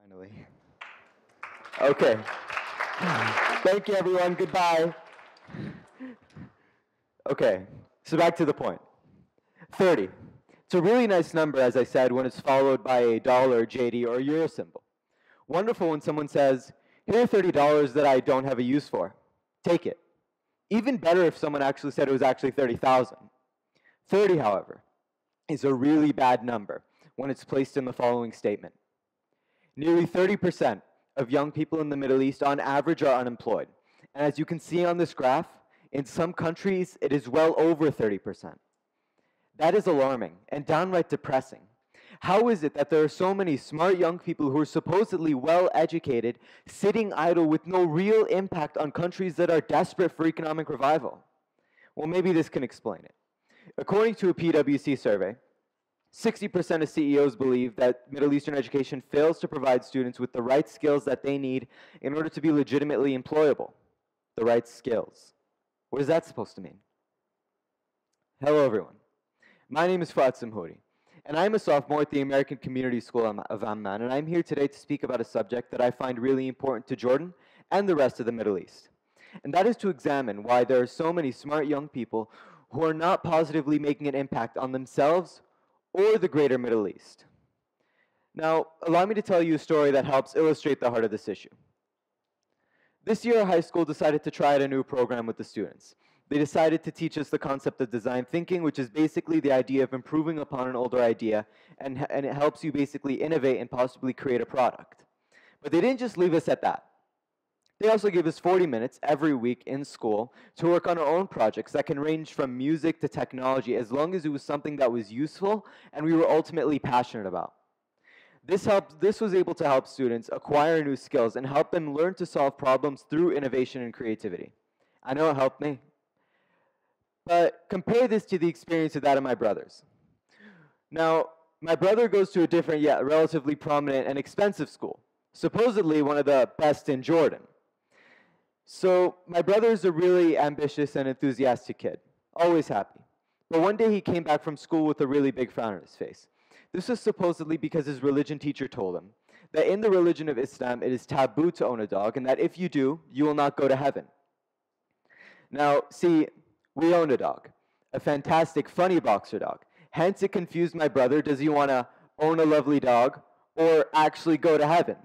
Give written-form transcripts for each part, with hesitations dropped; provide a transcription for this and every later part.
Finally. Okay. Thank you, everyone. Goodbye. Okay, so back to the point. 30. It's a really nice number, as I said, when it's followed by a dollar, JD, or euro symbol. Wonderful when someone says, here are $30 that I don't have a use for. Take it. Even better if someone actually said it was actually 30,000. 30, however, is a really bad number when it's placed in the following statement. Nearly 30% of young people in the Middle East on average are unemployed. And as you can see on this graph, in some countries it is well over 30%. That is alarming and downright depressing. How is it that there are so many smart young people who are supposedly well educated sitting idle with no real impact on countries that are desperate for economic revival? Well, maybe this can explain it. According to a PwC survey, 60% of CEOs believe that Middle Eastern education fails to provide students with the right skills that they need in order to be legitimately employable. The right skills. What is that supposed to mean? Hello, everyone. My name is Fuad Samhouri, and I'm a sophomore at the American Community School of Amman, and I'm here today to speak about a subject that I find really important to Jordan and the rest of the Middle East. And that is to examine why there are so many smart young people who are not positively making an impact on themselves or the greater Middle East. Now, allow me to tell you a story that helps illustrate the heart of this issue. This year, our high school decided to try out a new program with the students. They decided to teach us the concept of design thinking, which is basically the idea of improving upon an older idea, and it helps you basically innovate and possibly create a product. But they didn't just leave us at that. They also gave us 40 minutes every week in school to work on our own projects that can range from music to technology, as long as it was something that was useful and we were ultimately passionate about. This was able to help students acquire new skills and help them learn to solve problems through innovation and creativity. I know it helped me. But compare this to the experience of that of my brothers. Now, my brother goes to a different yet relatively prominent and expensive school, supposedly one of the best in Jordan. So my brother is a really ambitious and enthusiastic kid, always happy. But one day he came back from school with a really big frown on his face. This was supposedly because his religion teacher told him that in the religion of Islam it is taboo to own a dog, and that if you do, you will not go to heaven. Now, see, we owned a dog, a fantastic, funny boxer dog. Hence, it confused my brother. Does he want to own a lovely dog or actually go to heaven?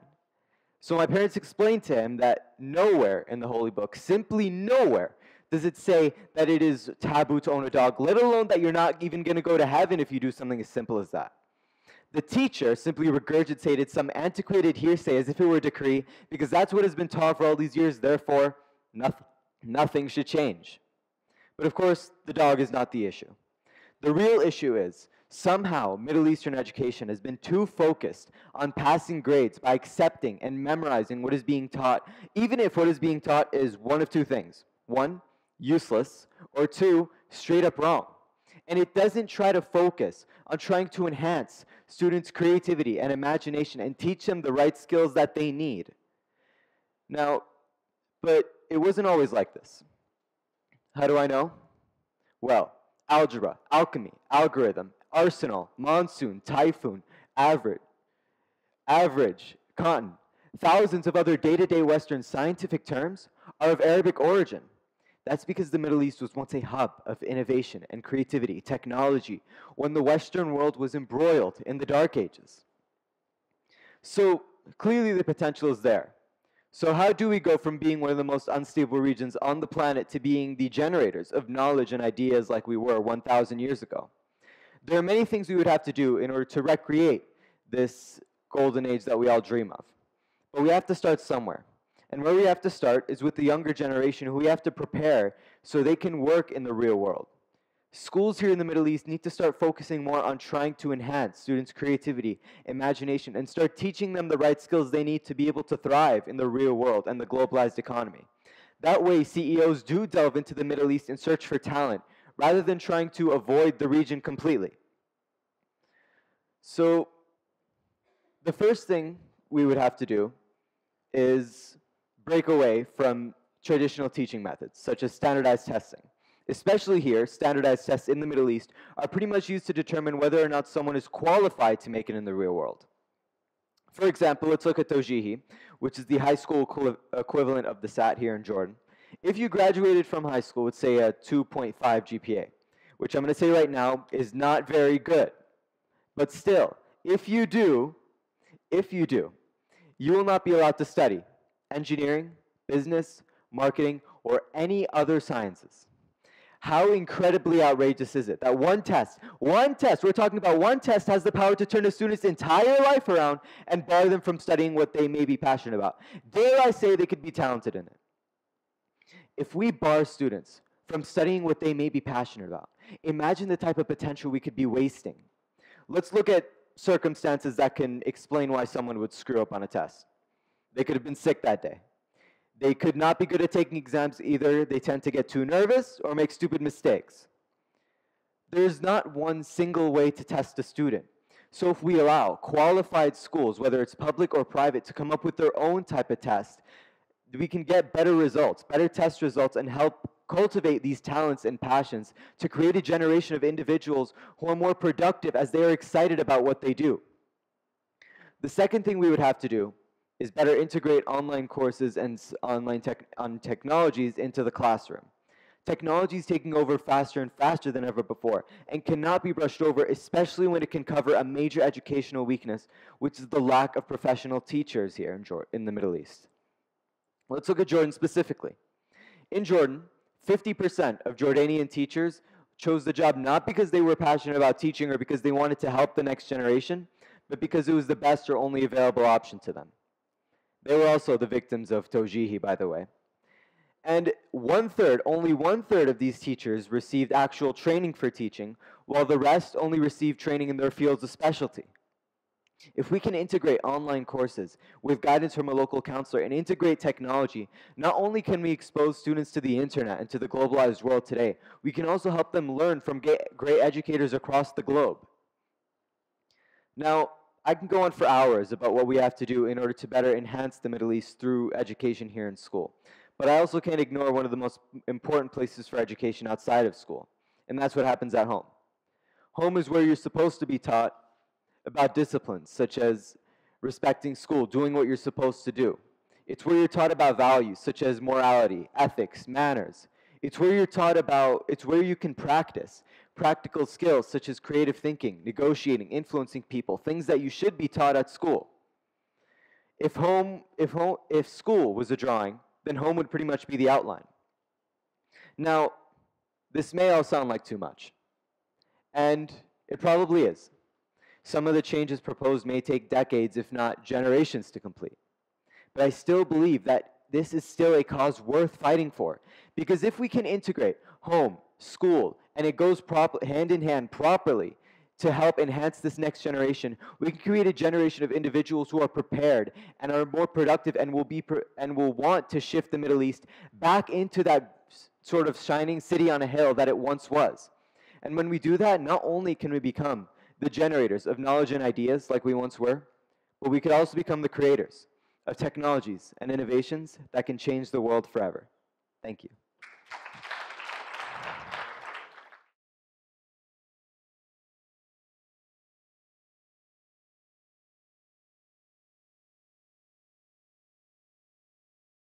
So my parents explained to him that nowhere in the Holy Book, simply nowhere, does it say that it is taboo to own a dog, let alone that you're not even going to go to heaven if you do something as simple as that. The teacher simply regurgitated some antiquated hearsay as if it were a decree, because that's what has been taught for all these years, therefore nothing should change. But of course, the dog is not the issue. The real issue is, somehow Middle Eastern education has been too focused on passing grades by accepting and memorizing what is being taught, even if what is being taught is one of two things. One, useless, or two, straight up wrong. And it doesn't try to focus on trying to enhance students' creativity and imagination and teach them the right skills that they need. Now, but it wasn't always like this. How do I know? Well, algebra, alchemy, algorithm, arsenal, monsoon, typhoon, average, cotton, thousands of other day-to-day Western scientific terms are of Arabic origin. That's because the Middle East was once a hub of innovation and creativity, technology, when the Western world was embroiled in the Dark Ages. So clearly the potential is there. So how do we go from being one of the most unstable regions on the planet to being the generators of knowledge and ideas like we were 1,000 years ago? There are many things we would have to do in order to recreate this golden age that we all dream of. But we have to start somewhere. And where we have to start is with the younger generation, who we have to prepare so they can work in the real world. Schools here in the Middle East need to start focusing more on trying to enhance students' creativity, imagination, and start teaching them the right skills they need to be able to thrive in the real world and the globalized economy. That way, CEOs do delve into the Middle East and search for talent, rather than trying to avoid the region completely. So, the first thing we would have to do is break away from traditional teaching methods, such as standardized testing. Especially here, standardized tests in the Middle East are pretty much used to determine whether or not someone is qualified to make it in the real world. For example, let's look at TEDxYouth, which is the high school equivalent of the SAT here in Jordan. If you graduated from high school with, say, a 2.5 GPA, which I'm going to say right now is not very good, but still, if you do, you will not be allowed to study engineering, business, marketing, or any other sciences. How incredibly outrageous is it that one test, we're talking about one test, has the power to turn a student's entire life around and bar them from studying what they may be passionate about? Dare I say they could be talented in it? If we bar students from studying what they may be passionate about, imagine the type of potential we could be wasting. Let's look at circumstances that can explain why someone would screw up on a test. They could have been sick that day. They could not be good at taking exams either. They tend to get too nervous or make stupid mistakes. There's not one single way to test a student. So if we allow qualified schools, whether it's public or private, to come up with their own type of test, we can get better results, better test results, and help cultivate these talents and passions to create a generation of individuals who are more productive as they are excited about what they do. The second thing we would have to do is better integrate online courses and technologies into the classroom. Technology is taking over faster and faster than ever before and cannot be brushed over, especially when it can cover a major educational weakness, which is the lack of professional teachers here in the Middle East. Let's look at Jordan specifically. In Jordan, 50% of Jordanian teachers chose the job not because they were passionate about teaching or because they wanted to help the next generation, but because it was the best or only available option to them. They were also the victims of TEDxYouth, by the way. And only one third of these teachers received actual training for teaching, while the rest only received training in their fields of specialty. If we can integrate online courses with guidance from a local counselor and integrate technology, not only can we expose students to the internet and to the globalized world today, we can also help them learn from great educators across the globe. Now, I can go on for hours about what we have to do in order to better enhance the Middle East through education here in school. But I also can't ignore one of the most important places for education outside of school, and that's what happens at home. Home is where you're supposed to be taught about disciplines, such as respecting school, doing what you're supposed to do. It's where you're taught about values, such as morality, ethics, manners. It's where you can practice practical skills, such as creative thinking, negotiating, influencing people, things that you should be taught at school. If school was a drawing, then home would pretty much be the outline. Now, this may all sound like too much, and it probably is. Some of the changes proposed may take decades, if not generations, to complete. But I still believe that this is still a cause worth fighting for, because if we can integrate home, school, and it goes hand in hand properly to help enhance this next generation, we can create a generation of individuals who are prepared and are more productive and will want to shift the Middle East back into that sort of shining city on a hill that it once was. And when we do that, not only can we become the generators of knowledge and ideas like we once were, but we could also become the creators of technologies and innovations that can change the world forever. Thank you.